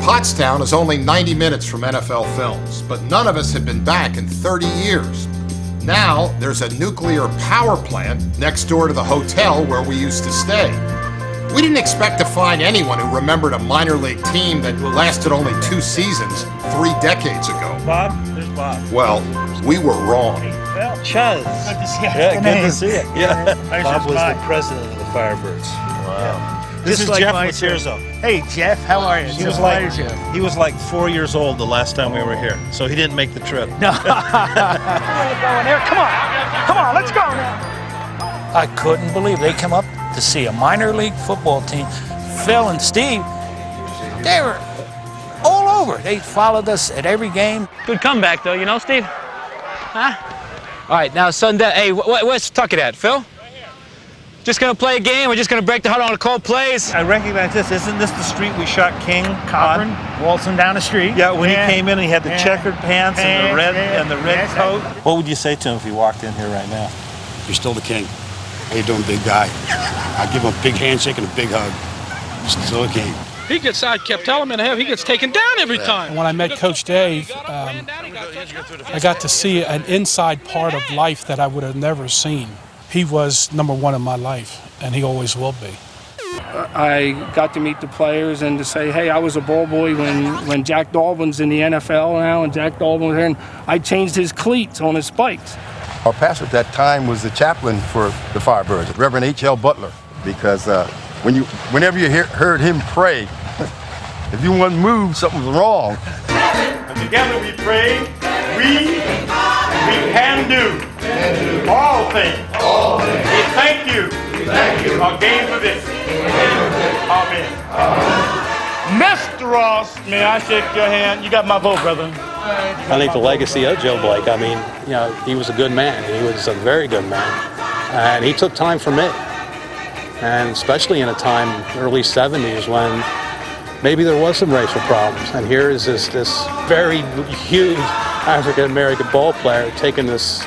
Pottstown is only 90 minutes from NFL Films, but none of us had been back in 30 years. Now, there's a nuclear power plant next door to the hotel where we used to stay. We didn't expect to find anyone who remembered a minor league team that lasted only 2 seasons 3 decades ago. Bob, there's Bob. Well, we were wrong. Chuz. Good to see you. Yeah, good to see you. Yeah. Bob was the president of the Firebirds. Wow. This is like Jeff my Materzo. Hey, Jeff, how are you? He was like 4 years old the last time we were here, so he didn't make the trip. No. Where are you going there? Come on, let's go now. I couldn't believe they come up to see a minor league football team. Phil and Steve, they were all over. They followed us at every game. Good comeback, though, you know, Steve? Huh? All right, now Sunday. Hey, where's Tuckett at, Phil? Just gonna play a game? We're just gonna break the huddle on a cold plays? I recognize this. Isn't this the street we shot King Cochran, on? waltzing down the street. Yeah, when he came in, he had the checkered pants and the red coat. Yes. What would you say to him if he walked in here right now? You're still the king. How you doing, big guy? I give him a big handshake and a big hug. You're still the king. I kept telling him he gets taken down every time. When I met Coach Dave, I got to see an inside part of life that I would have never seen. He was number one in my life, and he always will be. I got to meet the players and to say, hey, I was a ball boy when Jack Dalvin's in the NFL now, and Jack Dalvin was here, and I changed his cleats on his spikes. Our pastor at that time was the chaplain for the Firebirds, Reverend H.L. Butler, because whenever you heard him pray, if you wasn't moved, something was wrong. And together we pray, we can do all things. We thank you. Our game for this. Amen. Mr. Ross, may I shake your hand? You got my vote, brother. I think the legacy of Joe Blake, I mean, you know, he was a good man. He was a very good man. And he took time for me. And especially in a time, early 70s, when maybe there was some racial problems. And here is this very huge African-American ball player taking this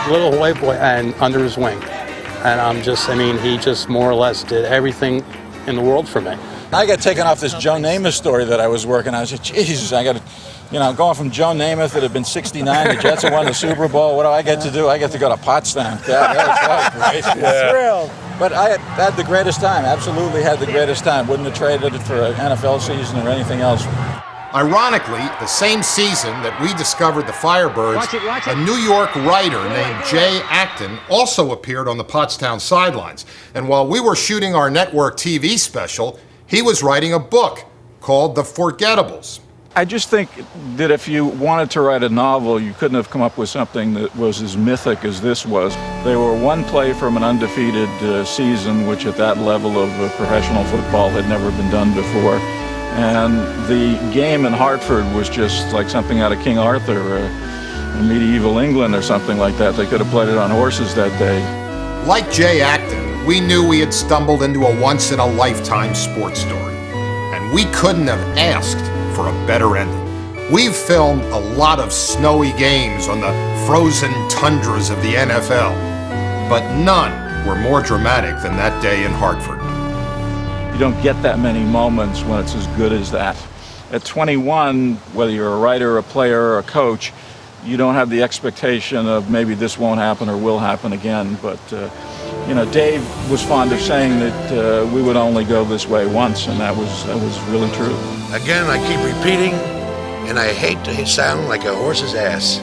little white boy and under his wing. And he just more or less did everything in the world for me. I got taken off this Joe Namath story that I was working on. I said, Jesus, I got to, going from Joe Namath that had been 69, the Jets had won the Super Bowl. What do I get to do? I get to go to Pottstown. That was great. Yeah. Thrilled. But I had the greatest time, absolutely had the greatest time. Wouldn't have traded it for an NFL season or anything else. Ironically, the same season that we discovered the Firebirds, a New York writer named Jay Acton also appeared on the Pottstown sidelines. And while we were shooting our network TV special, he was writing a book called The Forgettables. I just think that if you wanted to write a novel, you couldn't have come up with something that was as mythic as this was. They were one play from an undefeated season, which at that level of professional football had never been done before. And the game in Hartford was just like something out of King Arthur, in medieval England or something like that. They could have played it on horses that day. Like Jay Acton, we knew we had stumbled into a once-in-a-lifetime sports story. And we couldn't have asked for a better ending. We've filmed a lot of snowy games on the frozen tundras of the NFL, but none were more dramatic than that day in Hartford. You don't get that many moments when it's as good as that. At 21, whether you're a writer, a player, or a coach, you don't have the expectation of maybe this won't happen or will happen again. But, Dave was fond of saying that we would only go this way once, and that was really true. Again, I keep repeating, and I hate to sound like a horse's ass.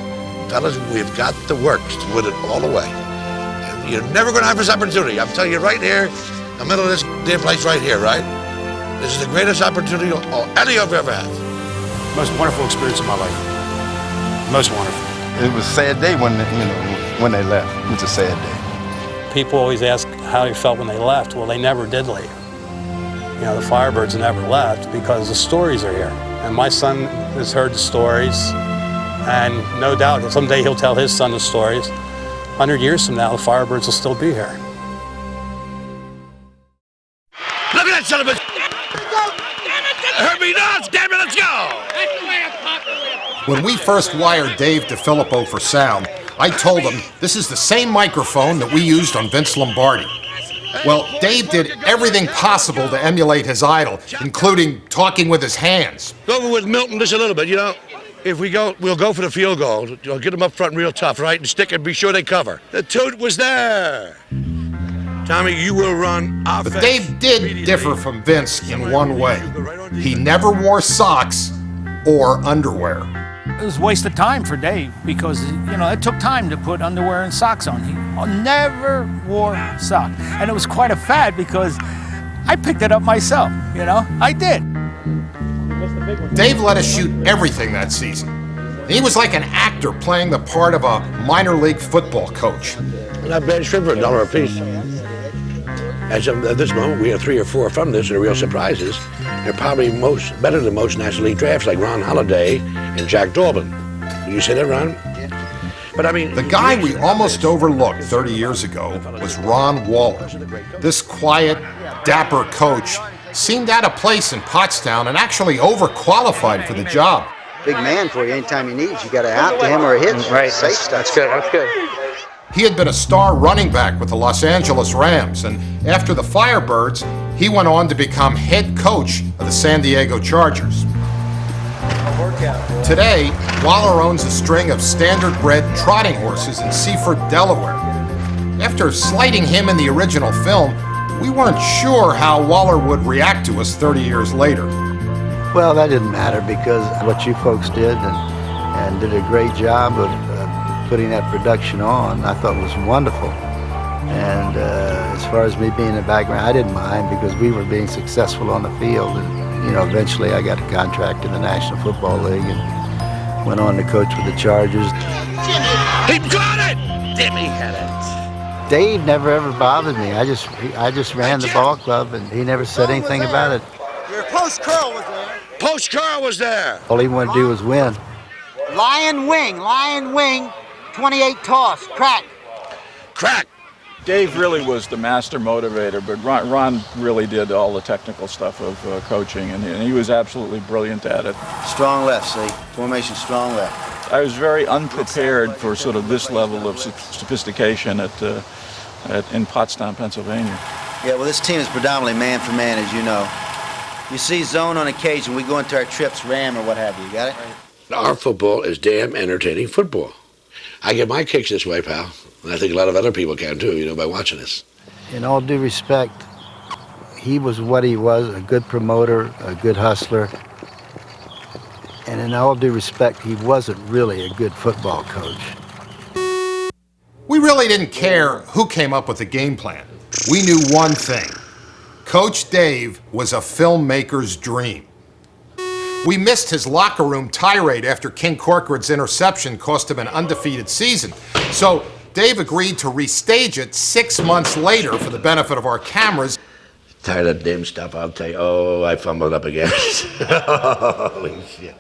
Fellas, we've got the works to win it all the way. And you're never going to have this opportunity. I'm telling you right here, in the middle of this damn place right here, right? This is the greatest opportunity any of you ever had. Most wonderful experience of my life. Most wonderful. It was a sad day when they left. It was a sad day. People always ask how they felt when they left. Well, they never did leave. The Firebirds never left because the stories are here. And my son has heard the stories, and no doubt someday he'll tell his son the stories. 100 years from now, the Firebirds will still be here. Look at that son of a... Hurt me nuts, damn it, let's go! When we first wired Dave DeFilippo for sound, I told him this is the same microphone that we used on Vince Lombardi. Well, Dave did everything possible to emulate his idol, including talking with his hands. Go over with Milton just a little bit, you know. If we go, we'll go for the field goal. You'll get them up front real tough, right? And stick it, be sure they cover. The toot was there. Tommy, you will run offense. But Dave did differ from Vince in one way. He never wore socks or underwear. It was a waste of time for Dave because, you know, it took time to put underwear and socks on. He never wore socks. And it was quite a fad because I picked it up myself, you know. I did. Dave let us shoot everything that season. He was like an actor playing the part of a minor league football coach. And I bench shrimp for $1 a piece. As of this moment, we have 3 or 4 from this that are real surprises. They're probably better than most National League drafts, like Ron Holiday and Jack Dalbin. Did you say that, Ron? But I mean, the guy we almost overlooked 30 years ago was Ron Waller. This quiet, dapper coach seemed out of place in Pottstown and actually overqualified for the job. Big man for you anytime he needs. You got to out to him or a hitch. Right, Safe stuff. that's good, that's good. He had been a star running back with the Los Angeles Rams, and after the Firebirds, he went on to become head coach of the San Diego Chargers. Today, Waller owns a string of standard-bred trotting horses in Seaford, Delaware. After slighting him in the original film, we weren't sure how Waller would react to us 30 years later. Well, that didn't matter because what you folks did and did a great job of putting that production on, I thought was wonderful. And as far as me being in the background, I didn't mind because we were being successful on the field. And, you know, eventually I got a contract in the National Football League and went on to coach with the Chargers. He got it! Jimmy had it. Dave never ever bothered me. I just ran the ball club and he never said anything about it. Your post curl was there. Post Carl was there. All he wanted to do was win. Lion wing, 28 toss, crack. Crack. Dave really was the master motivator, but Ron really did all the technical stuff of coaching, and he was absolutely brilliant at it. Strong left, see? Formation strong left. I was very unprepared for sort of this level of sophistication in Pottstown, Pennsylvania. Yeah, well, this team is predominantly man for man, as you know. You see zone on occasion. We go into our trips, ram or what have you. Got it? Our football is damn entertaining football. I get my kicks this way, pal. And I think a lot of other people can too, you know, by watching this. In all due respect, he was what he was, a good promoter, a good hustler. And in all due respect, he wasn't really a good football coach. We really didn't care who came up with the game plan. We knew one thing. Coach Dave was a filmmaker's dream. We missed his locker room tirade after King Corcoran's interception cost him an undefeated season. So Dave agreed to restage it 6 months later for the benefit of our cameras. Tired of damn stuff, I'll tell you. Oh, I fumbled up again. Holy shit.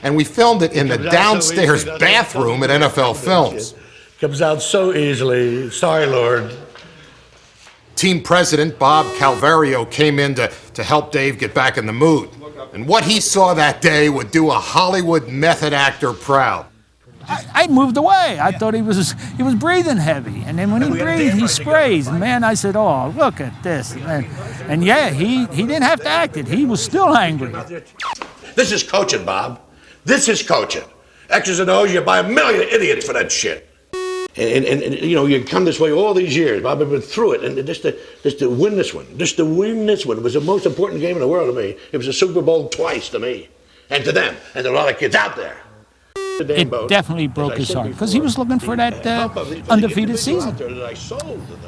And we filmed it in the downstairs bathroom at NFL Films. Comes out so easily. Sorry, Lord. Team president Bob Calvario came in to help Dave get back in the mood. And what he saw that day would do a Hollywood method actor proud. I moved away. I thought he was breathing heavy. And then when he breathed, he sprays. And man, I said, oh, look at this. And yeah, he didn't have to act it. He was still angry. This is coaching, Bob. This is coaching. X's and O's, you buy a million idiots for that shit. And you know, you come this way all these years. Bob, I've been through it, and just to win this one. It was the most important game in the world to me. It was a Super Bowl twice to me, and to them, and to a lot of kids out there. It definitely broke his heart because he was looking for that undefeated season,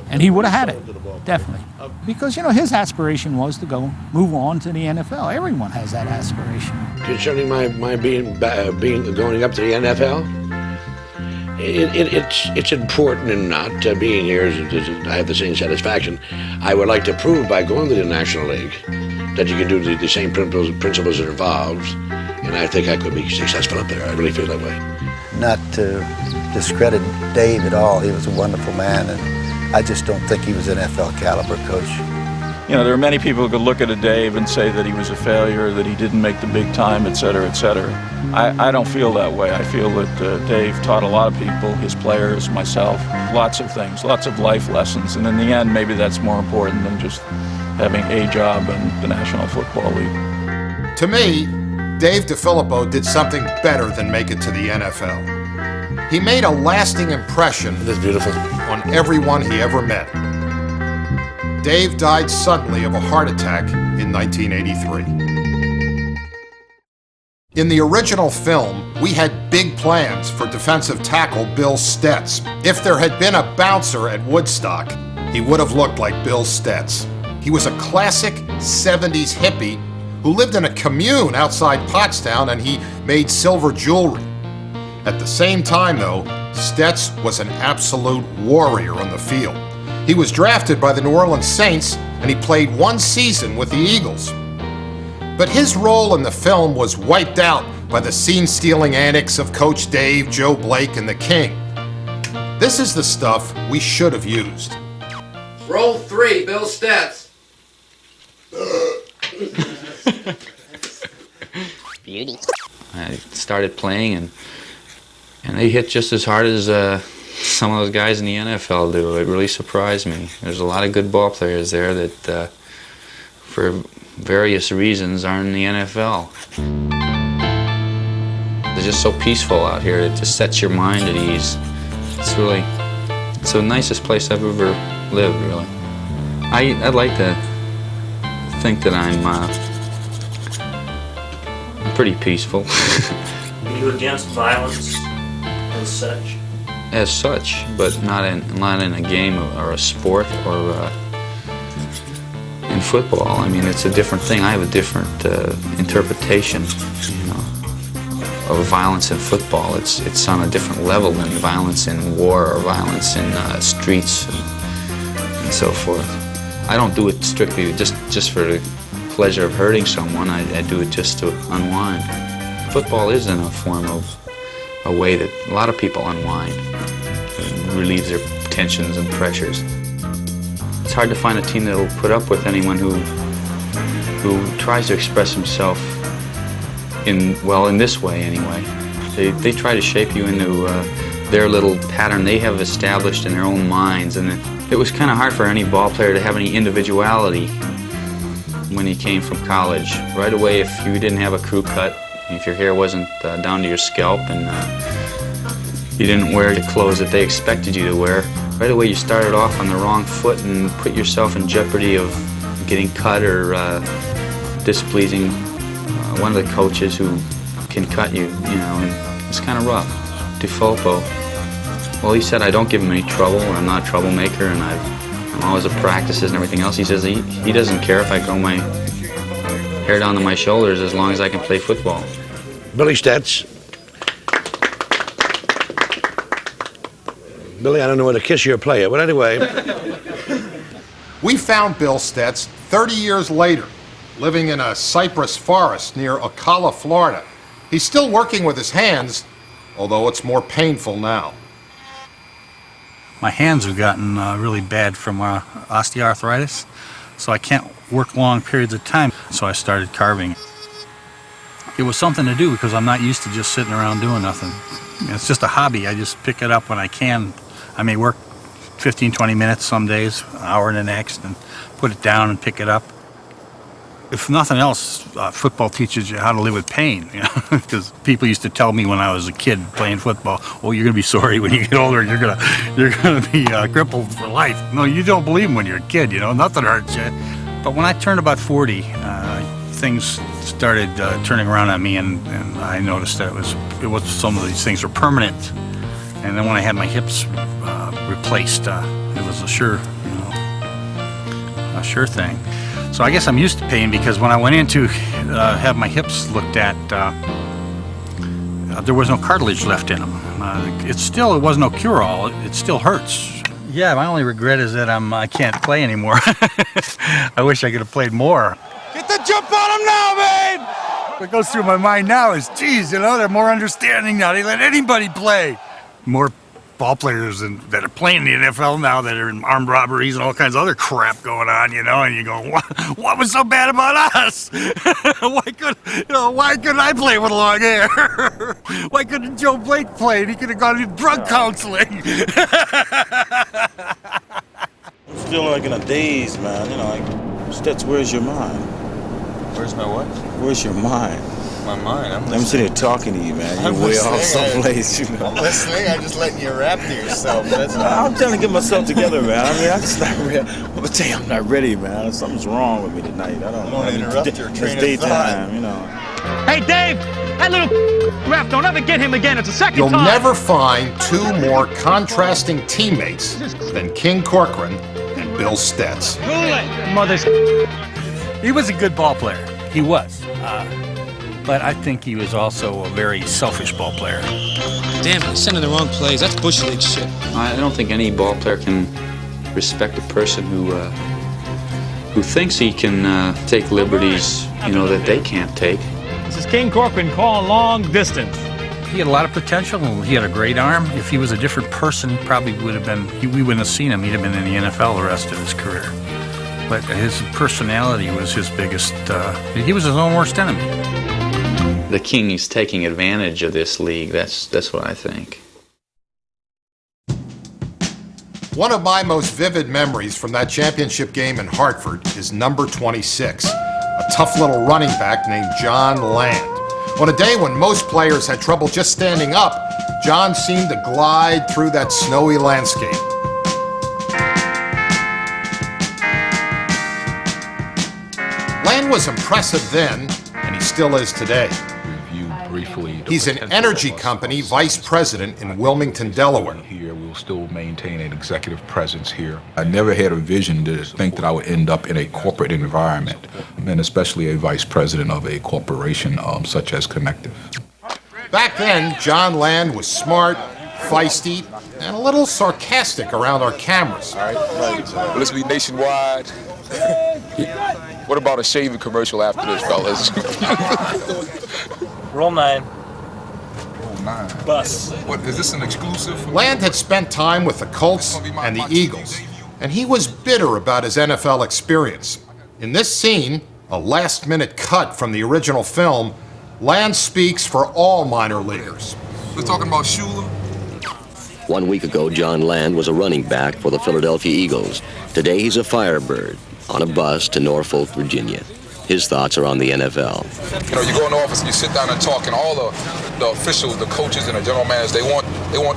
and he would have had it, definitely. Because you know his aspiration was to move on to the NFL. Everyone has that aspiration. Concerning my going up to the NFL. It's important and not being here. I have the same satisfaction. I would like to prove by going to the National League that you can do the same principles that are involved, and I think I could be successful up there. I really feel that way. Not to discredit Dave at all. He was a wonderful man, and I just don't think he was an NFL caliber coach. you know, there are many people who could look at a Dave and say that he was a failure, that he didn't make the big time, et cetera, et cetera. I don't feel that way. I feel that Dave taught a lot of people, his players, myself, lots of things, lots of life lessons. And in the end, maybe that's more important than just having a job in the National Football League. To me, Dave DeFilippo did something better than make it to the NFL. He made a lasting impression on everyone he ever met. Dave died suddenly of a heart attack in 1983. In the original film, we had big plans for defensive tackle Bill Stetz. If there had been a bouncer at Woodstock, he would have looked like Bill Stetz. He was a classic 70s hippie who lived in a commune outside Pottstown, and he made silver jewelry. At the same time, though, Stetz was an absolute warrior on the field. He was drafted by the New Orleans Saints, and he played 1 season with the Eagles. But his role in the film was wiped out by the scene-stealing antics of Coach Dave, Joe Blake, and the King. This is the stuff we should have used. Roll 3, Bill Stetz. Beauty. I started playing, and they hit just as hard as some of those guys in the NFL do. It really surprised me. There's a lot of good ball players there that, for various reasons, aren't in the NFL. They're just so peaceful out here. It just sets your mind at ease. It's the nicest place I've ever lived, really. I'd like to think that I'm pretty peaceful. Are you against violence as such? As such, but not in a game or a sport or in football. I mean, it's a different thing. I have a different interpretation, you know, of violence in football. It's on a different level than violence in war or violence in streets and so forth. I don't do it strictly just for the pleasure of hurting someone. I do it just to unwind. Football is in a form of a way that a lot of people unwind and relieve their tensions and pressures. It's hard to find a team that'll put up with anyone who tries to express himself in this way anyway. They try to shape you into their little pattern they have established in their own minds, and it was kind of hard for any ball player to have any individuality when he came from college. Right away, if you didn't have a crew cut, if your hair wasn't down to your scalp, and you didn't wear the clothes that they expected you to wear, right away you started off on the wrong foot and put yourself in jeopardy of getting cut or displeasing one of the coaches who can cut you, and it's kind of rough. DeFilippo, well, he said I don't give him any trouble, I'm not a troublemaker, and I'm always at practices and everything else. He says he doesn't care if I grow my hair down to my shoulders as long as I can play football. Billy Stetz. Billy, I don't know where to kiss your player, but anyway. We found Bill Stetz 30 years later, living in a cypress forest near Ocala, Florida. He's still working with his hands, although it's more painful now. My hands have gotten really bad from osteoarthritis, so I can't work long periods of time, so I started carving. It was something to do because I'm not used to just sitting around doing nothing. It's just a hobby. I just pick it up when I can. I may work 15, 20 minutes some days, an hour the next, and put it down and pick it up. If nothing else, football teaches you how to live with pain, because people used to tell me when I was a kid playing football, oh, you're going to be sorry when you get older, you're going to be crippled for life. No, you don't believe them when you're a kid, nothing hurts you. But when I turned about 40, things started turning around on me, and I noticed that it was some of these things were permanent. And then when I had my hips replaced, it was a sure thing. So I guess I'm used to pain, because when I went in to have my hips looked at, there was no cartilage left in them. It was no cure-all. It still hurts. Yeah, my only regret is that I can't play anymore. I wish I could have played more. Get the jump on him now, man! What goes through my mind now is, geez, they're more understanding now. They let anybody play. More ball players that are playing in the NFL now that are in armed robberies and all kinds of other crap going on, and you go, what was so bad about us? Why couldn't I play with long hair? Why couldn't Joe Blake play? He could have gone to drug counseling. I'm still like in a daze, man. Stets, where's your mind? Where's my what? Where's your mind? My mind? I'm sitting here talking to you, man. You're way off someplace, I'm listening. I'm just letting you rap to yourself. That's all. I'm trying to get myself together, man. I'm just not ready. I'm gonna tell you, I'm not ready, man. Something's wrong with me tonight. I don't want to interrupt your train of thought. Hey, Dave, that little ref, don't ever get him again. It's the second You'll time. never find two more contrasting teammates than King Corcoran and Bill Stets. Mother's. He was a good ball player. He was. But I think he was also a very selfish ball player. Damn, he's sending the wrong plays. That's Bush League shit. I don't think any ball player can respect a person who thinks he can take liberties, that they can't take. This is King Corcoran calling long distance. He had a lot of potential. He had a great arm. If he was a different person, he probably would have been, we wouldn't have seen him. He'd have been in the NFL the rest of his career. But his personality was his biggest, he was his own worst enemy. The King is taking advantage of this league. That's what I think. One of my most vivid memories from that championship game in Hartford is number 26, a tough little running back named John Land. On a day when most players had trouble just standing up, John seemed to glide through that snowy landscape. Land was impressive then, and he still is today. He's an energy company vice president in Wilmington, Delaware. Here, we'll still maintain an executive presence here. I never had a vision to think that I would end up in a corporate environment, and especially a vice president of a corporation such as Connective. Back then, John Land was smart, feisty, and a little sarcastic around our cameras. All right, well, let's be nationwide. What about a shaving commercial after this, fellas? Roll 9. Roll 9. Bus. What, is this an exclusive? Land had spent time with the Colts and the Eagles, and he was bitter about his NFL experience. In this scene, a last-minute cut from the original film, Land speaks for all minor leaguers. We're talking about Shula. 1 week ago, John Land was a running back for the Philadelphia Eagles. Today, he's a Firebird on a bus to Norfolk, Virginia. His thoughts are on the NFL. You go in the office and you sit down and talk, and all the officials, the coaches, and the general managers, they want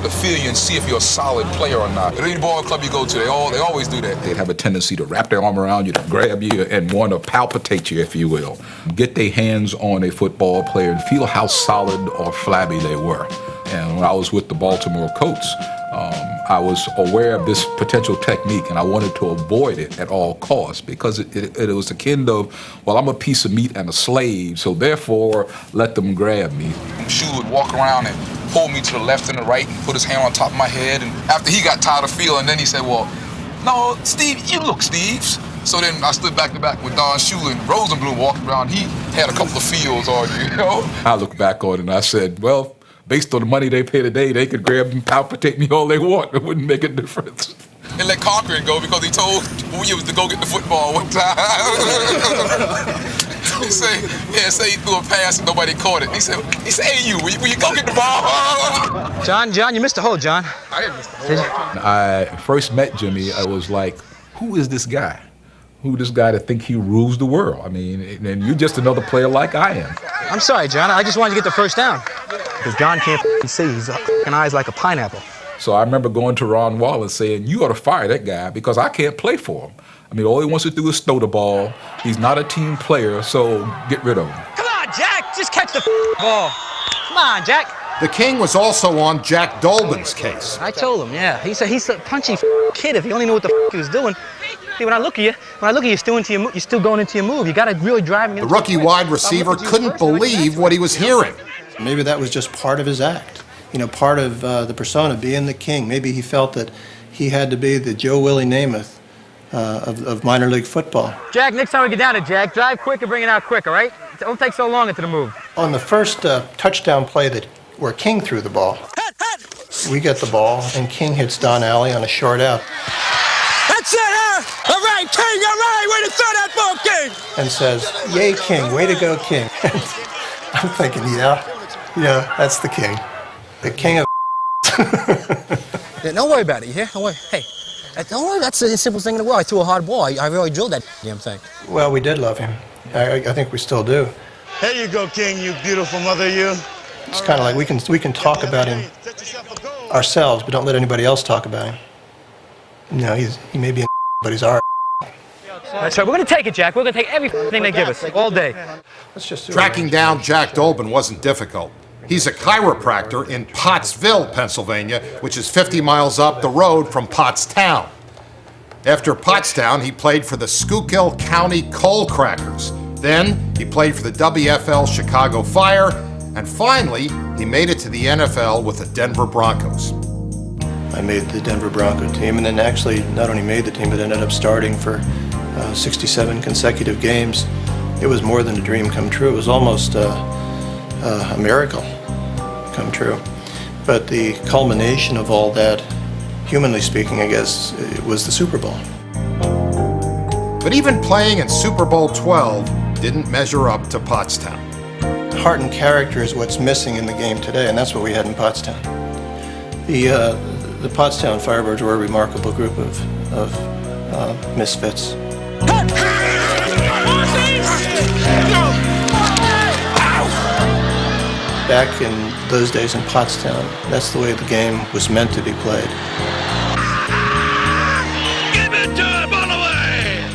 to feel you and see if you're a solid player or not. At any ball club you go to, they always do that. They'd have a tendency to wrap their arm around you, to grab you, and want to palpitate you, if you will. Get their hands on a football player and feel how solid or flabby they were. And when I was with the Baltimore Colts, I was aware of this potential technique, and I wanted to avoid it at all costs because it was akin to, well, I'm a piece of meat and a slave, so therefore let them grab me. Shula would walk around and pull me to the left and the right and put his hand on top of my head. And after he got tired of feeling, then he said, well, no, Steve, you look Steve's. So then I stood back to back with Don Shula, and Rosenblum walked around. He had a couple of fields on you, I looked back on it and I said, well, based on the money they pay today, they could grab and palpitate me all they want. It wouldn't make a difference. And let Cochran go because he told Williams to go get the football one time. He say he threw a pass and nobody caught it. He said, hey, will you go get the ball? John, you missed a hole, John. I didn't miss the hole. When I first met Jimmy, I was like, who is this guy? Who this guy to think he rules the world? I mean, and you're just another player like I am. I'm sorry, John. I just wanted to get the first down. Because John can't see. His eyes like a pineapple. So I remember going to Ron Wallace saying, you ought to fire that guy because I can't play for him. I mean, all he wants to do is throw the ball. He's not a team player, so get rid of him. Come on, Jack. Just catch the ball. Come on, Jack. The King was also on Jack Dolbin's case. I told him, yeah. He said he's a punchy kid if he only knew what the he was doing. See, when I look at you, you're still going into your move. You got to really drive him. The rookie wide receiver couldn't believe what he was hearing. Maybe that was just part of his act. Part of the persona, being the King. Maybe he felt that he had to be the Joe Willie Namath of minor league football. Jack, next time we get down to Jack, drive quick and bring it out quick, all right? Don't take so long into the move. On the first touchdown play where King threw the ball, We get the ball, and King hits Don Alley on a short out. That's it, huh? All right, King, all right, way to throw that ball, King! And says, "Yay, King, way to go, King." I'm thinking, yeah, that's the King. The King of Yeah, don't worry about it, you hear? Don't worry. Hey, don't worry, that's the simplest thing in the world. I threw a hard ball. I really drilled that damn thing. Well, we did love him. I think we still do. There you go, King, you beautiful mother, you. It's kind of like we can talk about him ourselves, but don't let anybody else talk about him. He may be a but he's our. That's right. We're going to take it, Jack. We're going to take everything they give us all day. Tracking down Jack Dolbin wasn't difficult. He's a chiropractor in Pottsville, Pennsylvania, which is 50 miles up the road from Pottstown. After Pottstown, he played for the Schuylkill County Coal Crackers. Then he played for the WFL Chicago Fire, and finally, he made it to the NFL with the Denver Broncos. I made the Denver Bronco team, and then actually not only made the team, but ended up starting for 67 consecutive games. It was more than a dream come true. It was almost a miracle come true. But the culmination of all that, humanly speaking, I guess, it was the Super Bowl. But even playing in Super Bowl 12 didn't measure up to Pottstown. Heart and character is what's missing in the game today, and that's what we had in Pottstown. The Pottstown Firebirds were a remarkable group of misfits. Back in those days in Pottstown, that's the way the game was meant to be played.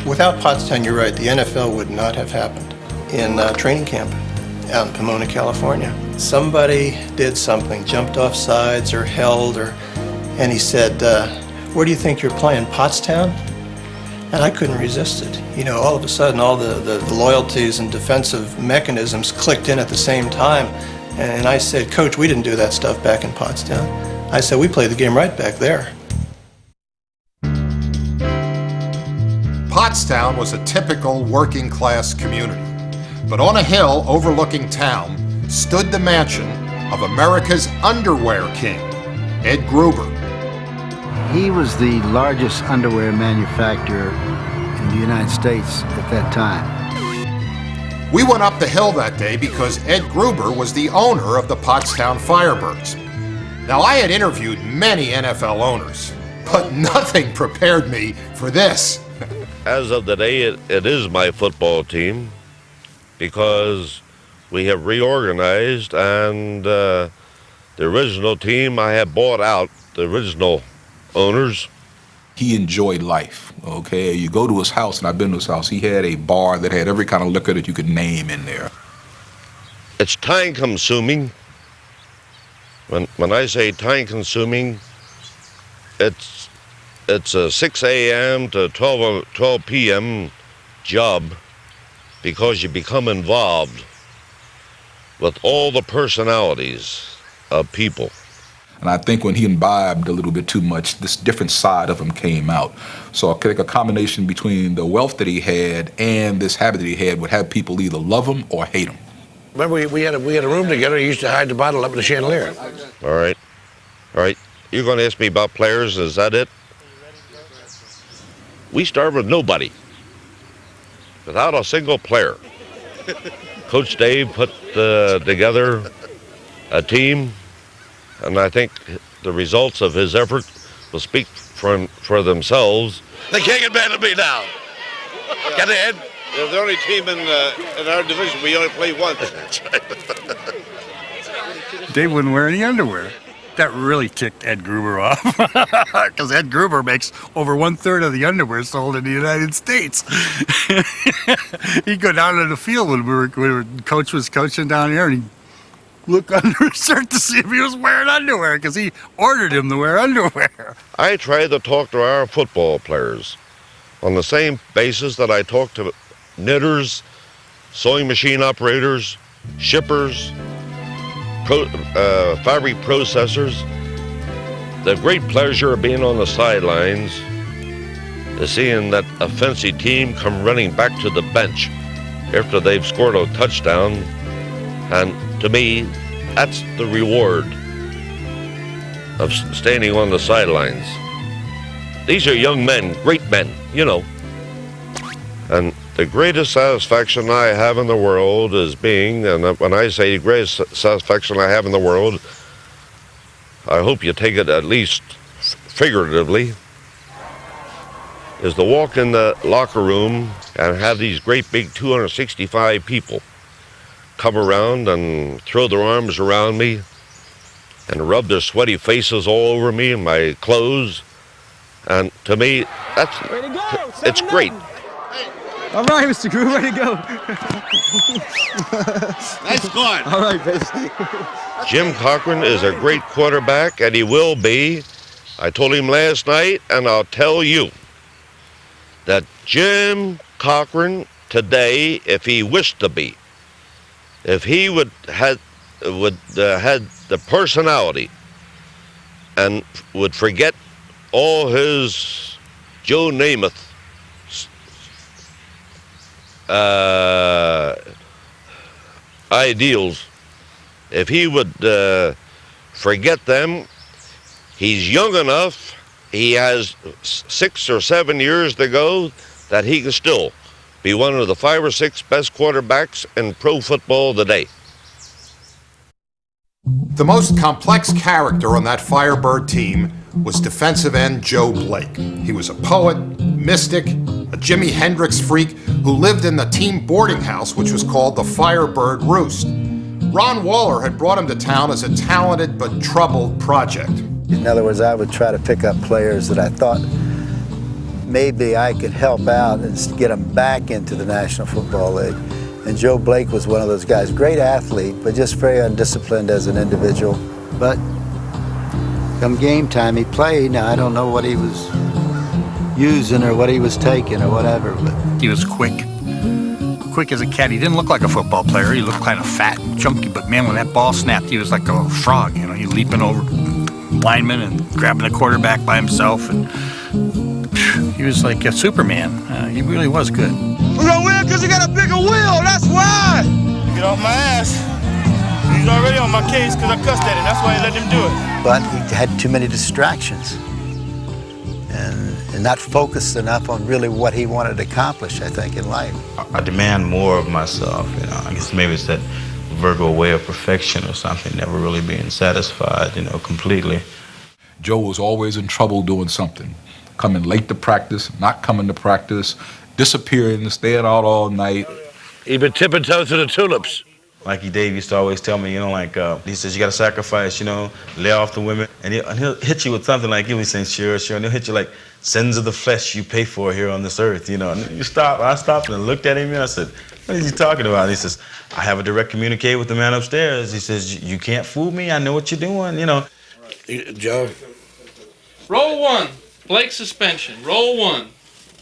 Without Pottstown, you're right, the NFL would not have happened. In training camp out in Pomona, California, somebody did something, jumped off sides or held, and he said, "Where do you think you're playing, Pottstown?" And I couldn't resist it. All of a sudden, all the loyalties and defensive mechanisms clicked in at the same time. And I said, "Coach, we didn't do that stuff back in Pottstown." I said, "We played the game right back there." Pottstown was a typical working-class community. But on a hill overlooking town stood the mansion of America's underwear king, Ed Gruber. He was the largest underwear manufacturer in the United States at that time. We went up the hill that day because Ed Gruber was the owner of the Pottstown Firebirds. Now, I had interviewed many NFL owners, but nothing prepared me for this. As of today, it is my football team because we have reorganized, and the original team I have bought out, the original owners. He enjoyed life, okay? You go to his house, and I've been to his house, he had a bar that had every kind of liquor that you could name in there. It's time consuming. When I say time consuming, it's a 6 a.m. to 12 p.m. job because you become involved with all the personalities of people. And I think when he imbibed a little bit too much, this different side of him came out. So I think a combination between the wealth that he had and this habit that he had would have people either love him or hate him. Remember, we had a room together. He used to hide the bottle up in the chandelier. All right. You're going to ask me about players, is that it? We started with nobody, without a single player. Coach Dave put together a team, and I think the results of his effort will speak for themselves. They can't get mad at me now. Get ahead. They're the only team in our division. We only play once. Dave wouldn't wear any underwear. That really ticked Ed Gruber off, because Ed Gruber makes over 1/3 of the underwear sold in the United States. He'd go down to the field when Coach was coaching down here, and he'd look under his shirt to see if he was wearing underwear, because he ordered him to wear underwear. I try to talk to our football players on the same basis that I talk to knitters, sewing machine operators, shippers, fabric processors. The great pleasure of being on the sidelines is seeing that offensive team come running back to the bench after they've scored a touchdown, and to me, that's the reward of standing on the sidelines. These are young men, great men, you know. And the greatest satisfaction I have in the world is being, and when I say the greatest satisfaction I have in the world, I hope you take it at least figuratively, is to walk in the locker room and have these great big 265 people come around and throw their arms around me and rub their sweaty faces all over me and my clothes. And to me, it's great. All right, Mr. Groove, way to go. Nice squad. All right, baby. Jim Cochran is a great quarterback, and he will be. I told him last night, and I'll tell you, that Jim Cochran today, if he wished to be, if he would had the personality and would forget all his Joe Namath ideals, if he would forget them, he's young enough, he has 6 or 7 years to go, that he can still be one of the 5 or 6 best quarterbacks in pro football today. The most complex character on that Firebird team was defensive end Joe Blake. He was a poet, mystic, a Jimi Hendrix freak who lived in the team boarding house, which was called the Firebird Roost. Ron Waller had brought him to town as a talented but troubled project. In other words, I would try to pick up players that I thought maybe I could help out and get them back into the National Football League. And Joe Blake was one of those guys, great athlete, but just very undisciplined as an individual. But come game time, he played. Now, I don't know what he was using or what he was taking or whatever, but He was quick as a cat. He didn't look like a football player. He looked kind of fat and chunky, but man, when that ball snapped, he was like a frog. You know, he leaping over linemen and grabbing the quarterback by himself, and he was like a Superman. He really was good. We're gonna win because you got a bigger wheel, that's why! Get off my ass. He's already on my case because I cussed at him. That's why I let him do it. but he had too many distractions and not focused enough on really what he wanted to accomplish, I think, in life. I demand more of myself, you know. I guess maybe it's that Virgo way of perfection or something, never really being satisfied, you know, completely. Joe was always in trouble doing something. Coming late to practice, not coming to practice, disappearing, staying out all night. He'd been tipping toes to the tulips. Like Dave used to always tell me, you know, like, he says, you got to sacrifice, you know, lay off the women. And he'll hit you with something like, he'll be saying, sure, sure. And he'll hit you like, sins of the flesh you pay for here on this earth, you know. And I stopped and looked at him and I said, what is he talking about? And he says, I have a direct communicate with the man upstairs. He says, you can't fool me. I know what you're doing, you know. Joe? Roll 1, Blake suspension. Roll 1,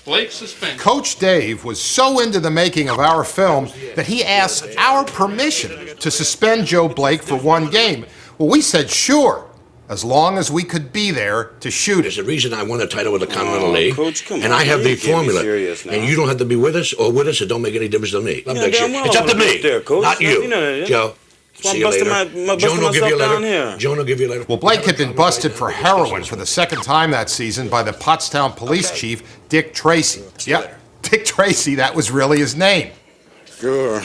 Blake suspension. Coach Dave was so into the making of our film that he asked our permission to suspend Joe Blake for 1 game. Well, we said sure, as long as we could be there to shoot it. There's a reason I won a title with the Continental League, Coach, and I have the formula. And you don't have to be with us or with us. It don't make any difference to me. It's up to me, not you, Joe. See you later. Joan will give you a letter. Joan will give you a letter. Well, Blake had been busted for heroin for the 2nd time that season by the Pottstown police chief, Dick Tracy. Yep, Dick Tracy, that was really his name. Sure.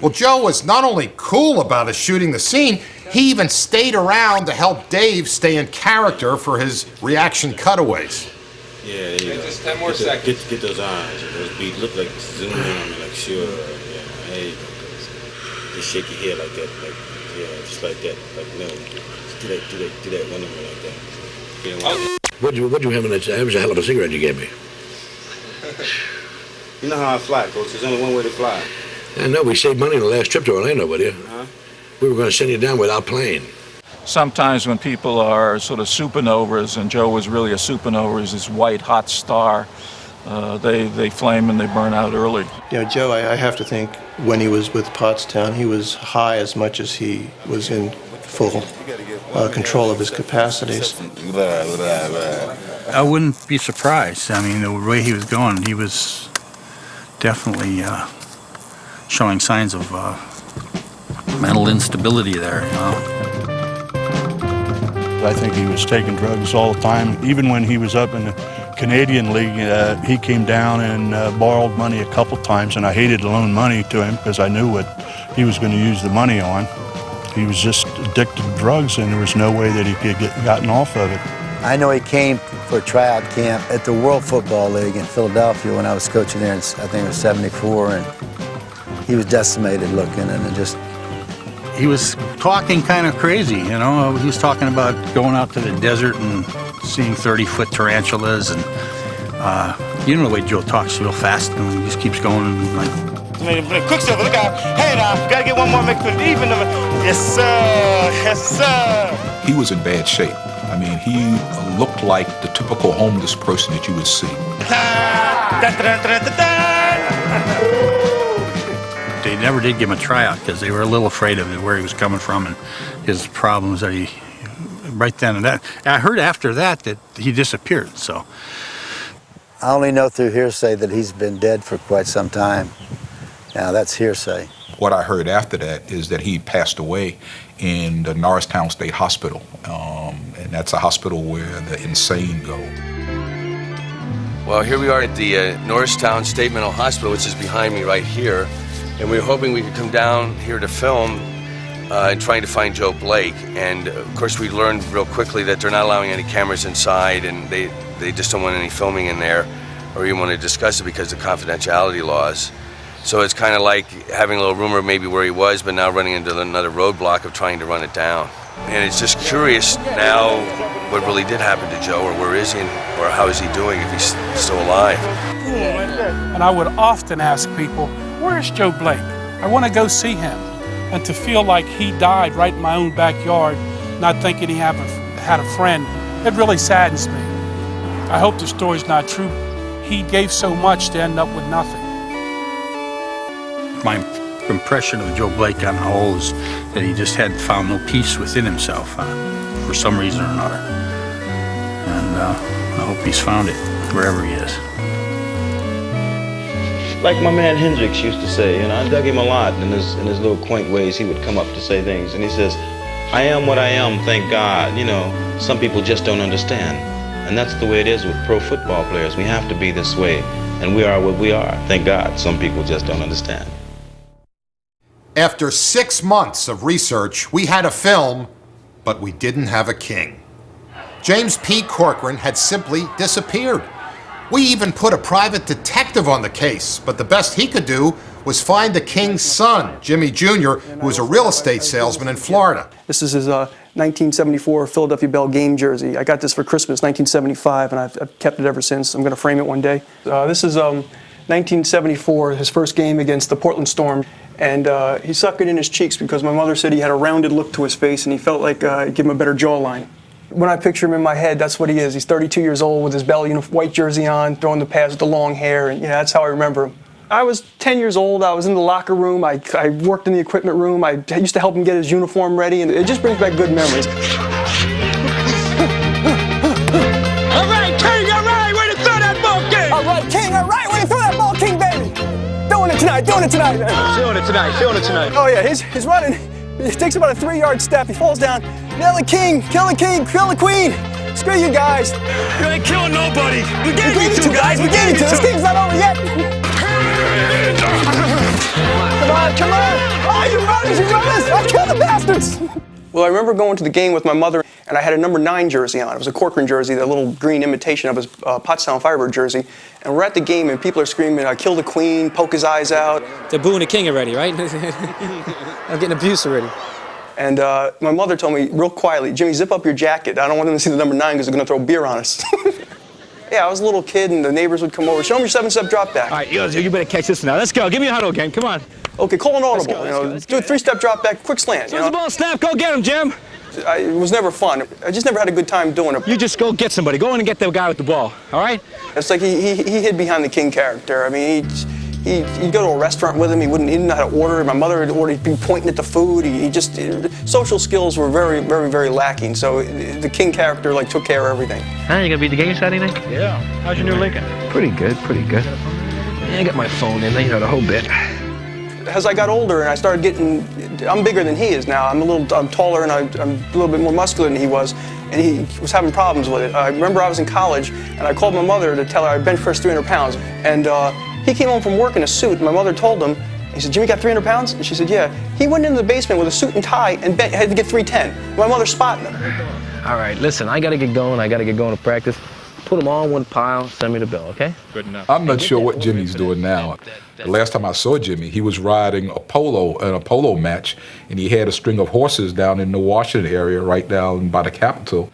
Well, Joe was not only cool about us shooting the scene, he even stayed around to help Dave stay in character for his reaction cutaways. Yeah, Just 10 more seconds. Get those eyes, those beats look like zoom in on me, like sure, yeah, hey, just shake your head like that, like, yeah, just like that, like, no, just do that one number like that. You know, What'd you have in that? That was a hell of a cigarette you gave me. You know how I fly, Coach. There's only one way to fly. I know, we saved money on the last trip to Orlando with you. We were going to send you down without plane. Sometimes when people are sort of supernovas, and Joe was really a supernova, he's this white hot star, they flame and they burn out early. You know, Joe, I have to think when he was with Pottstown, he was high as much as he was in full control of his capacities. I wouldn't be surprised. I mean, the way he was going, he was definitely showing signs of mental instability there, you know. I think he was taking drugs all the time. Even when he was up in the Canadian League, he came down and borrowed money a couple times, and I hated to loan money to him because I knew what he was going to use the money on. He was just addicted to drugs, and there was no way that he could get gotten off of it. I know he came for a tryout camp at the World Football League in Philadelphia when I was coaching there, I think it was '74, and he was decimated looking, and it just... He was talking kind of crazy, you know. He was talking about going out to the desert and seeing 30-foot tarantulas, and you know the way Joe talks real fast, and he just keeps going and like... Quicksilver, look out. Hey now, you gotta get one more, make it even. Yes, sir. Yes, sir. He was in bad shape. I mean, he looked like the typical homeless person that you would see. They never did give him a tryout because they were a little afraid of where he was coming from and his problems that he... Right then and that. I heard after that he disappeared, so... I only know through hearsay that he's been dead for quite some time. Now, that's hearsay. What I heard after that is that he passed away in the Norristown State Hospital, and that's a hospital where the insane go. Well, here we are at the Norristown State Mental Hospital, which is behind me right here, and we were hoping we could come down here to film and trying to find Joe Blake. And of course, we learned real quickly that they're not allowing any cameras inside, and they just don't want any filming in there or even want to discuss it because of confidentiality laws. So it's kind of like having a little rumor maybe where he was, but now running into another roadblock of trying to run it down. And it's just curious now what really did happen to Joe, or where is he, or how is he doing if he's still alive. And I would often ask people, where's Joe Blake? I want to go see him. And to feel like he died right in my own backyard, not thinking he had a friend, it really saddens me. I hope the story's not true. He gave so much to end up with nothing. My impression of Joe Blake on the whole is that he just had found no peace within himself for some reason or another. And I hope he's found it wherever he is. Like my man Hendrix used to say, you know, I dug him a lot in his little quaint ways. He would come up to say things, and he says, I am what I am, thank God. You know, some people just don't understand. And that's the way it is with pro football players. We have to be this way, and we are what we are. Thank God, some people just don't understand. After 6 months of research, we had a film, but we didn't have a king. James P. Corcoran had simply disappeared. We even put a private detective on the case, but the best he could do was find the king's son, Jimmy Jr., who was a real estate salesman in Florida. This is his 1974 Philadelphia Bell game jersey. I got this for Christmas, 1975, and I've kept it ever since. I'm going to frame it one day. This is 1974, his first game against the Portland Storm. And he sucked it in his cheeks because my mother said he had a rounded look to his face and he felt like it'd give him a better jawline. When I picture him in my head, that's what he is. He's 32 years old with his Bell white jersey on, throwing the pads with the long hair, and that's how I remember him. I was 10 years old. I was in the locker room. I worked in the equipment room. I used to help him get his uniform ready, and it just brings back good memories. All right, King, all right, way to throw that ball, King! All right, King, all right, way to throw that ball, King, baby! Doing it tonight, Feeling it tonight. Oh yeah, he's running. He takes about a 3-yard step. He falls down. Nail the king, kill the queen. Screw you guys. You ain't killing nobody. We gave you two, guys. We gave you two. This game's not over yet. Come on. Oh, you runners. I'll kill the bastards. Well, I remember going to the game with my mother, and I had a number 9 jersey on. It was a Corcoran jersey, that little green imitation of his Pottstown Firebird jersey. And we're at the game, and people are screaming, kill the queen, poke his eyes out. They're booing the king already, right? I'm getting abused already. And my mother told me real quietly, Jimmy, zip up your jacket. I don't want them to see the number 9 because they're going to throw beer on us. Yeah, I was a little kid, and the neighbors would come over. Show them your 7-step drop back. All right, you better catch this now. Let's go. Give me a huddle again. Come on. Okay, call an audible. Do a 3-step drop back, quick slant. As soon as the ball snap, go get him, Jim. It was never fun. I just never had a good time doing it. You just go get somebody. Go in and get the guy with the ball, all right? It's like he hid behind the king character. I mean, he'd go to a restaurant with him. He didn't know how to order. My mother would order. He'd be pointing at the food. Social skills were very, very, very lacking. So the king character took care of everything. Huh? You gonna be at the game Saturday night? Yeah. How's your new Lincoln? Pretty good. Yeah, I got my phone in there, the whole bit. As I got older and I started I'm bigger than he is now. I'm taller and I'm a little bit more muscular than he was. and he was having problems with it. I remember I was in college, and I called my mother to tell her I bench pressed 300 pounds. And he came home from work in a suit, and my mother told him, he said, Jimmy got 300 pounds? And she said, yeah. He went into the basement with a suit and tie and had to get 310. My mother spotted him. All right, listen, I got to get going. I got to get going to practice. Put them all in one pile, send me the bill, okay? Good enough. I'm not sure what Jimmy's doing now. The last time I saw Jimmy, he was riding a polo in a polo match, and he had a string of horses down in the Washington area, right down by the Capitol.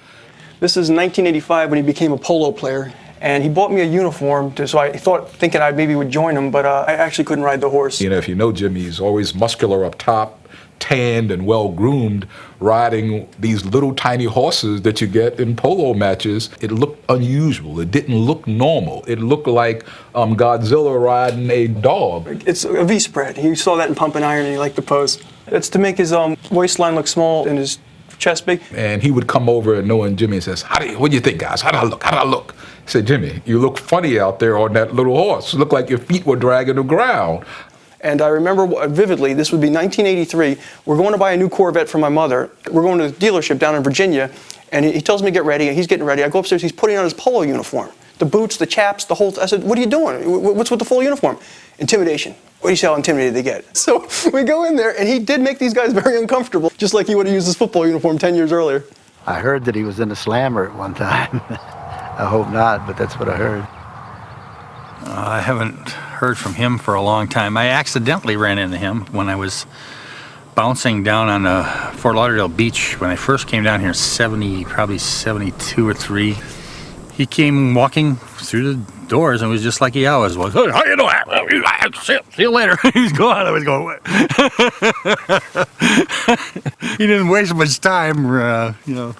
This is 1985 when he became a polo player, and he bought me a uniform, so I thinking I maybe would join him, but I actually couldn't ride the horse. You know, if you know Jimmy, he's always muscular up top, tanned and well-groomed, riding these little tiny horses that you get in polo matches. It looked unusual. It didn't look normal. It looked like Godzilla riding a dog. It's a V-spread. He saw that in Pump and Iron and he liked the pose. It's to make his waistline look small and his chest big. And he would come over and knowing Jimmy and says, what do you think, guys? How do I look? How do I look? I said, Jimmy, you look funny out there on that little horse. You look like your feet were dragging the ground. And I remember vividly, this would be 1983. We're going to buy a new Corvette for my mother. We're going to the dealership down in Virginia, and he tells me to get ready, and he's getting ready. I go upstairs, he's putting on his polo uniform. The boots, the chaps, the whole... I said, what are you doing? What's with the full uniform? Intimidation. What do you see how intimidated they get? So we go in there, and he did make these guys very uncomfortable, just like he would have used his football uniform 10 years earlier. I heard that he was in a slammer at one time. I hope not, but that's what I heard. I haven't heard from him for a long time. I accidentally ran into him when I was bouncing down on Fort Lauderdale Beach when I first came down here, probably 72 or 3. He came walking through the doors and was just like he always was. Hey, how you doing? See you later. He's gone. I was going, he didn't waste much time, you know.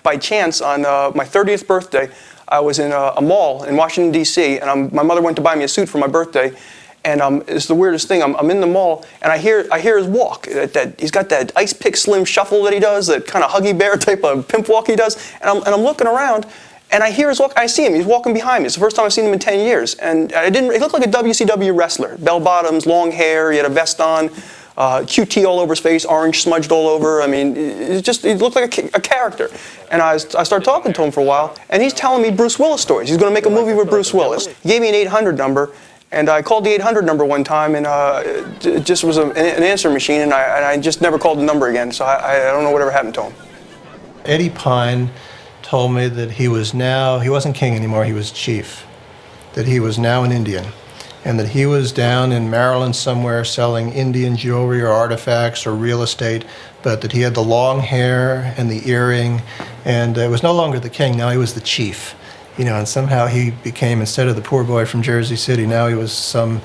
By chance, on my 30th birthday, I was in a mall in Washington, D.C., and my mother went to buy me a suit for my birthday, and it's the weirdest thing. I'm in the mall, and I hear his walk. He's got that Ice Pick Slim shuffle that he does, that kind of Huggy Bear type of pimp walk he does, and I'm looking around, and I hear his walk. I see him. He's walking behind me. It's the first time I've seen him in 10 years, and he looked like a WCW wrestler. Bell bottoms, long hair, he had a vest on, QT all over his face, orange smudged all over. I mean, he looked like a character. And I started talking to him for a while, and he's telling me Bruce Willis stories. He's going to make a movie with Bruce Willis. He gave me an 800 number, and I called the 800 number one time, and it just was an answer machine, and I just never called the number again, so I don't know whatever happened to him. Eddie Pine told me that he wasn't king anymore, he was chief, that he was now an Indian, and that he was down in Maryland somewhere selling Indian jewelry or artifacts or real estate, but that he had the long hair and the earring, and it was no longer the king, now he was the chief. You know, and somehow he became, instead of the poor boy from Jersey City, now he was some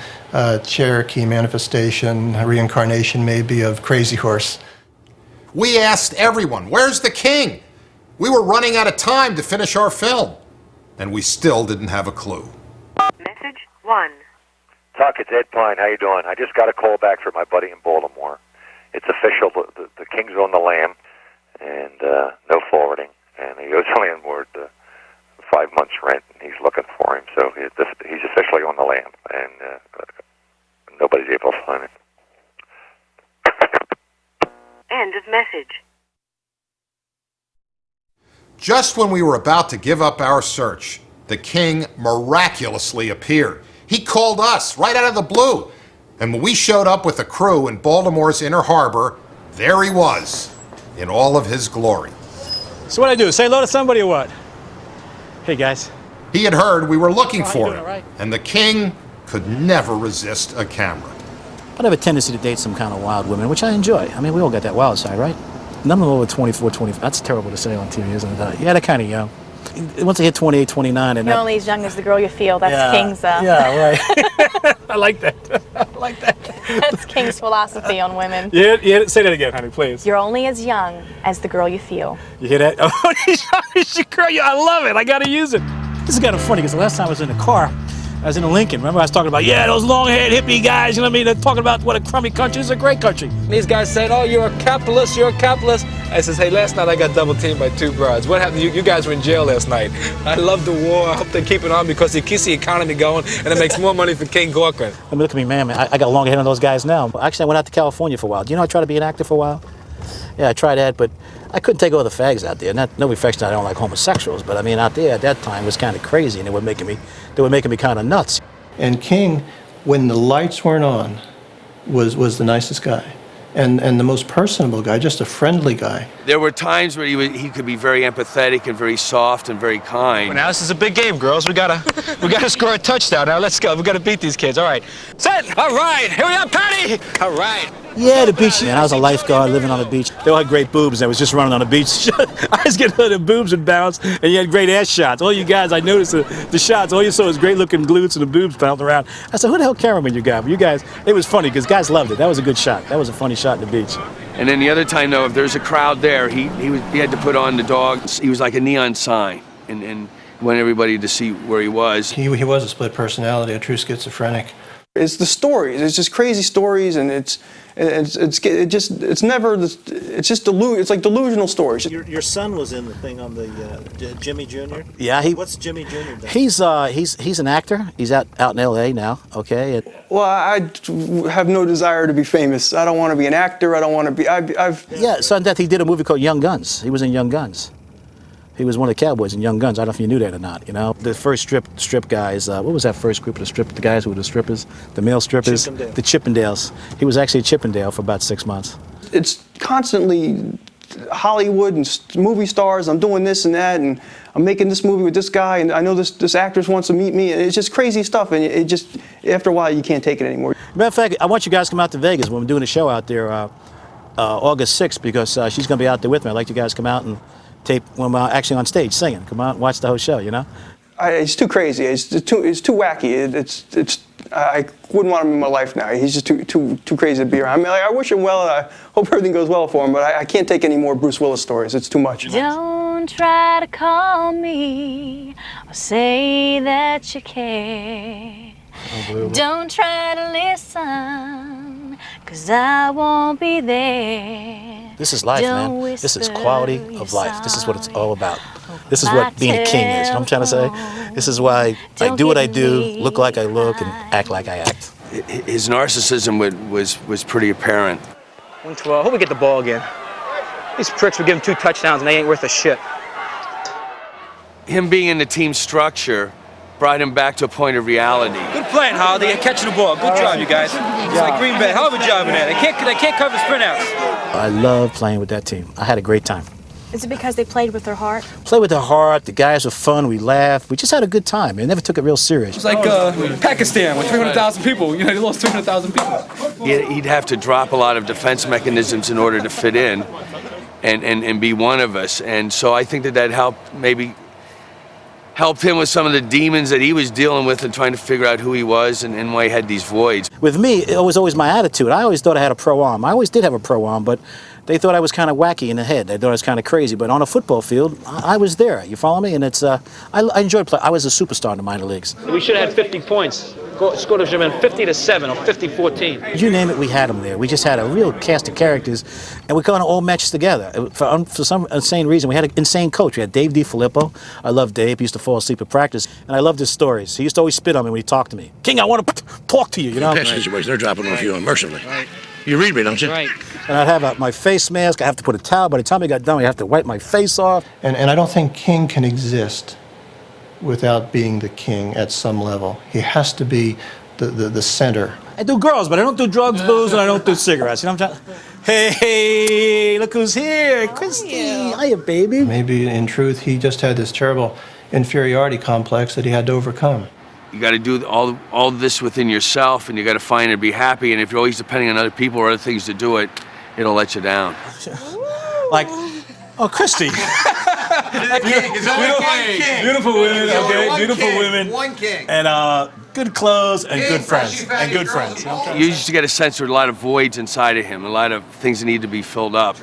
Cherokee manifestation, a reincarnation maybe of Crazy Horse. We asked everyone, where's the king? We were running out of time to finish our film, and we still didn't have a clue. Message 1. Tuck, it's Ed Pine. How you doing? I just got a call back from my buddy in Baltimore. It's official. The king's on the lam, and no forwarding. And he owes the landlord 5 months' rent, and he's looking for him. So he's officially on the lam, and nobody's able to find him. End of message. Just when we were about to give up our search, the king miraculously appeared. He called us right out of the blue. And when we showed up with a crew in Baltimore's Inner Harbor, there he was, in all of his glory. So what'd I do, say hello to somebody or what? Hey, guys. He had heard we were looking for him, right? And the king could never resist a camera. I have a tendency to date some kind of wild women, which I enjoy. I mean, we all got that wild side, right? None of them over 24, 25. That's terrible to say on TV, isn't it? Yeah, they're kind of young. Once they hit 28, 29, and you're only as young as the girl you feel. That's King's. Yeah, right. I like that. I like that. That's King's philosophy on women. Yeah, say that again, honey, please. You're only as young as the girl you feel. You hear that? Oh, she's a girl. I love it. I got to use it. This is kind of funny because the last time I was in the car, I was in a Lincoln. Remember I was talking about, those long-haired hippie guys, you know what I mean? They're talking about what a crummy country is, a great country. These guys said, oh, you're a capitalist, you're a capitalist. I says, hey, last night I got double teamed by 2 broads. What happened? You guys were in jail last night. I love the war. I hope they keep it on because it keeps the economy going and it makes more money for King Corcoran. I mean, look at me, man. I got longer hair than those guys now. Actually, I went out to California for a while. Do you know I tried to be an actor for a while? Yeah, I tried that, but I couldn't take all the fags out there. No reflection, I don't like homosexuals, but I mean, out there at that time was kind of crazy, and they were making me kind of nuts. And King, when the lights weren't on, was the nicest guy. And the most personable guy, just a friendly guy. There were times where he could be very empathetic and very soft and very kind. Well, now this is a big game, girls. We gotta score a touchdown. Now let's go. We gotta beat these kids. All right, set. All right, here we are, Patty. All right. Yeah, the beach. Man, I was a lifeguard living on the beach. They all had great boobs. I was just running on the beach. I was getting the boobs would bounce, and you had great ass shots. All you guys, I noticed the shots. All you saw was great looking glutes and the boobs bouncing around. I said, who the hell cameraman you got? But you guys, it was funny because guys loved it. That was a good shot. That was a funny shot in the beach. And then the other time, though, if there's a crowd there, he had to put on the dog. He was like a neon sign, and want everybody to see where he was. He was a split personality, a true schizophrenic. It's the stories. It's just crazy stories, and it's like delusional stories. Your son was in the thing on the Jimmy Jr. Yeah, What's Jimmy Jr. done? He's an actor. He's out in L.A. now. Okay. Well, I have no desire to be famous. I don't want to be an actor. I don't want to be. Yeah, sudden death. He did a movie called Young Guns. He was in Young Guns. He was one of the cowboys in Young Guns. I don't know if you knew that or not. You know, the first strip guys. What was that first group of the guys who were the strippers, the male strippers, Chippendale. The Chippendales. He was actually a Chippendale for about 6 months. It's constantly Hollywood and movie stars. I'm doing this and that, and I'm making this movie with this guy, and I know this actress wants to meet me. And it's just crazy stuff, and it just after a while you can't take it anymore. Matter of fact, I want you guys to come out to Vegas when we're doing a show out there August 6th because she's going to be out there with me. I'd like you guys to come out and tape when I'm actually on stage singing. Come out and watch the whole show, you know? It's too crazy. It's too wacky. I wouldn't want him in my life now. He's just too crazy to be around. I mean, like, I wish him well, and I hope everything goes well for him, but I can't take any more Bruce Willis stories. It's too much. Don't try to call me or say that you care. Don't try to listen, 'cause I won't be there. This is life, man. This is quality of life. This is what it's all about. This is what being a king is. You know what I'm trying to say? This is why I do what I do, look like I look, and act like I act. His narcissism was pretty apparent. 112. Hope we get the ball again. These pricks would give him 2 touchdowns and they ain't worth a shit. Him being in the team structure brought him back to a point of reality. Good playing, Holiday. You're catching the ball. Good job, you guys. It's like Green Bay. Hell of a job in there. They can't cover sprint outs. I love playing with that team. I had a great time. Is it because they played with their heart? Play with their heart. The guys were fun. We laughed. We just had a good time. They never took it real serious. It's like Pakistan with 300,000 people. You know, they lost 300,000 people. He'd have to drop a lot of defense mechanisms in order to fit in and be one of us. And so I think that helped him with some of the demons that he was dealing with and trying to figure out who he was and why he had these voids. With me, it was always my attitude. I always thought I had a pro arm. I always did have a pro arm, but they thought I was kind of wacky in the head. They thought I was kind of crazy. But on a football field, I was there. You follow me? And it's I enjoyed playing. I was a superstar in the minor leagues. We should have had 50 points. Scored should have been 50-7 or 50-14. You name it, we had them there. We just had a real cast of characters, and we kind of all matched together. For some insane reason, we had an insane coach. We had Dave DiFilippo. I love Dave. He used to fall asleep at practice, and I loved his stories. He used to always spit on me when he talked to me. King, I want to talk to you, you know? That situation, they're dropping off you unmercifully. Right. You read me, don't you? Right. And I'd have my face mask. I have to put a towel. By the time I got done, I have to wipe my face off. And I don't think King can exist without being the king at some level. He has to be the center. I do girls, but I don't do drugs, booze, and I don't do cigarettes. You know what I'm trying? Hey, look who's here. Christy. Hiya, baby. Maybe, in truth, he just had this terrible inferiority complex that he had to overcome. You got to do all this within yourself, and you got to find and be happy. And if you're always depending on other people or other things to do it, it'll let you down. Like, oh, Christy. Beautiful women, okay? Beautiful women. One king. And good clothes and good friends. And good friends. You used to get a sense there were a lot of voids inside of him, a lot of things that need to be filled up.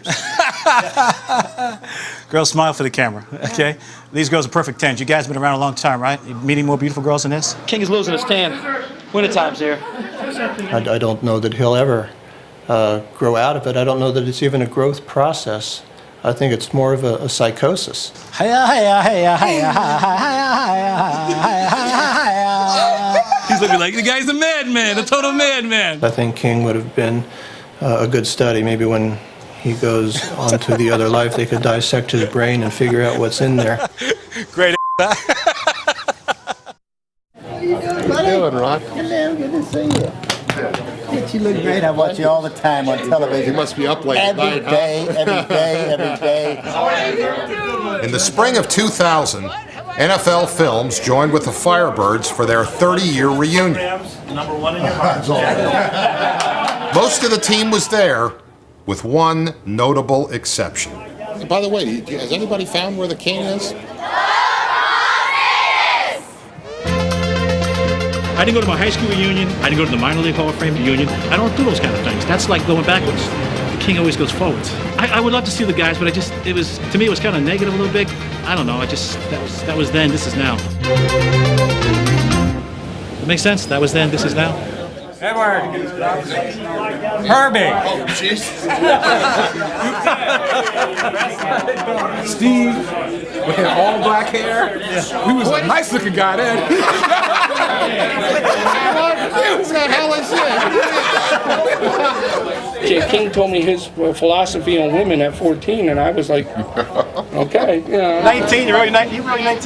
Girls, smile for the camera, okay? These girls are perfect 10s. You guys have been around a long time, right? You meeting more beautiful girls than this? King is losing his tan. Winter time's here. I don't know that he'll ever grow out of it. I don't know that it's even a growth process. I think it's more of a psychosis. He's looking like the guy's a madman, a total madman. I think King would have been a good study, maybe when he goes on to the other life. They could dissect his brain and figure out what's in there. Great. How you doing, Ron? Hello, good to see you. You look great. I watch you all the time on television. You must be up late at night, huh? Every day. In the spring of 2000, NFL Films joined with the Firebirds for their 30-year reunion. Most of the team was there, with one notable exception. By the way, has anybody found where the king is? I didn't go to my high school reunion. I didn't go to the minor league Hall of Fame reunion. I don't do those kind of things. That's like going backwards. The king always goes forwards. I would love to see the guys, but to me, it was kind of negative a little bit. I don't know. That was then. This is now. That makes sense. That was then. This is now. Edward. Herbie. Oh, jeez. Steve, with all black hair. He was a nice looking guy then. He was a hell of shit. King told me his philosophy on women at 14, and I was like, okay. Yeah. 19? You really 19? I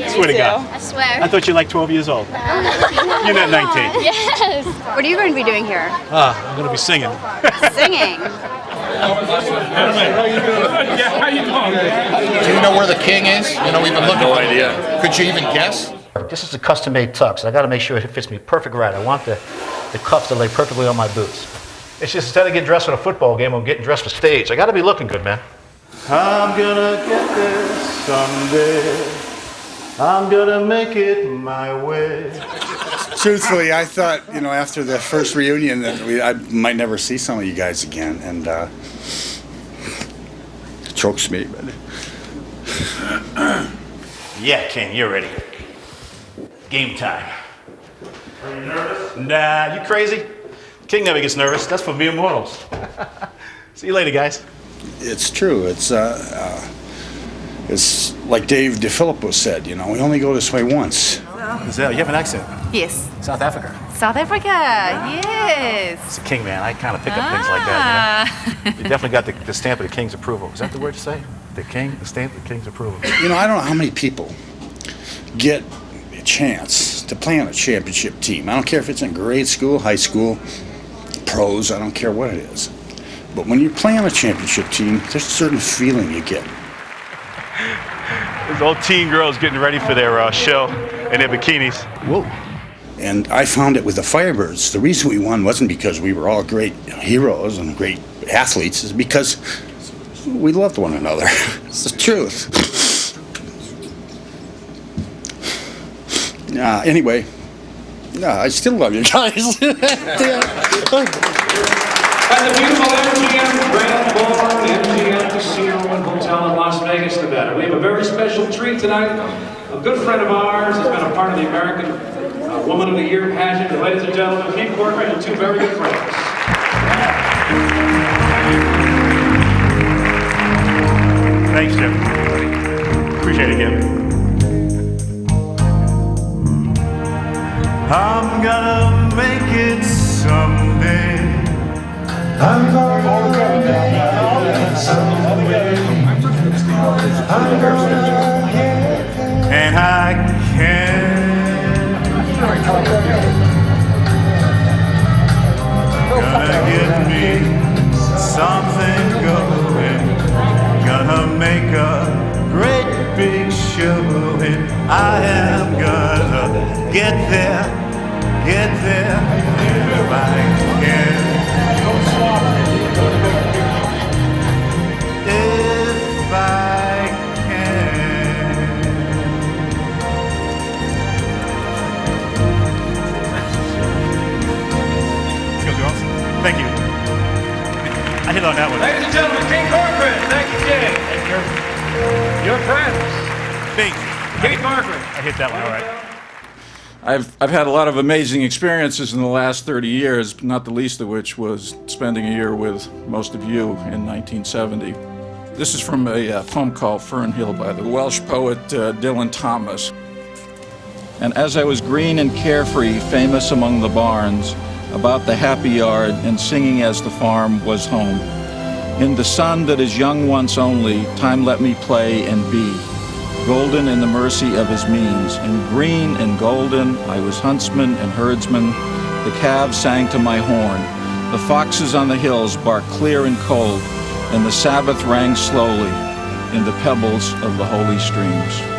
swear to God. I swear. I thought you were like 12 years old. You're not 19. Yes. What are you going to be doing here? I'm going to be singing. Singing. How you doing? Do you know where the king is? You know, we've been looking for him. Could you even guess? This is a custom-made tux. I got to make sure it fits me perfect right. I want the cuffs to lay perfectly on my boots. It's just instead of getting dressed for a football game, I'm getting dressed for stage. I got to be looking good, man. I'm gonna get there someday. I'm gonna make it my way. Truthfully, I thought, after the first reunion that I might never see some of you guys again, and it chokes me, but... Yeah, King, you're ready. Game time. Are you nervous? Nah, you crazy? King never gets nervous. That's for mere mortals. See you later, guys. It's true. It's like Dave DeFilippo said, we only go this way once. Giselle, you have an accent. Yes. South Africa. South Africa, yes. It's a king, man. I kind of pick up things like that, You definitely got the stamp of the king's approval. Is that the word to say? The stamp of the king's approval. I don't know how many people get a chance to play on a championship team. I don't care if it's in grade school, high school, pros, I don't care what it is. But when you play on a championship team, there's a certain feeling you get. Those old teen girls getting ready for their show in their bikinis. Whoa. And I found it with the Firebirds. The reason we won wasn't because we were all great heroes and great athletes, is because we loved one another. It's the truth. Anyway, I still love you guys. At the beautiful MGM Grand Bar, MGM Casino and Hotel in Las Vegas, Nevada. We have a very special treat tonight. A good friend of ours has been a part of the American Woman of the Year pageant. And ladies and gentlemen, Kate Corbett and two very good friends. Thanks, Jim. Appreciate it, Jim. I'm gonna make it someday. I'm gonna make it someday. I'm gonna get there. And I can. Gonna get me something going. Gonna make a great big show. And I am gonna get there if I can. If I can. Girls. Thank you. I hit on that one. Ladies and gentlemen, Kate Corbett. Thank you, Kate. Your friends. Me. Kate Corbett. I hit that one, all right. I've had a lot of amazing experiences in the last 30 years, not the least of which was spending a year with most of you in 1970. This is from a poem called Fernhill by the Welsh poet Dylan Thomas. And as I was green and carefree, famous among the barns, about the happy yard, and singing as the farm was home, In the sun that is young once only, time let me play and be. Golden in the mercy of his means, and green and golden, I was huntsman and herdsman. The calves sang to my horn. The foxes on the hills barked clear and cold, and the Sabbath rang slowly in the pebbles of the holy streams.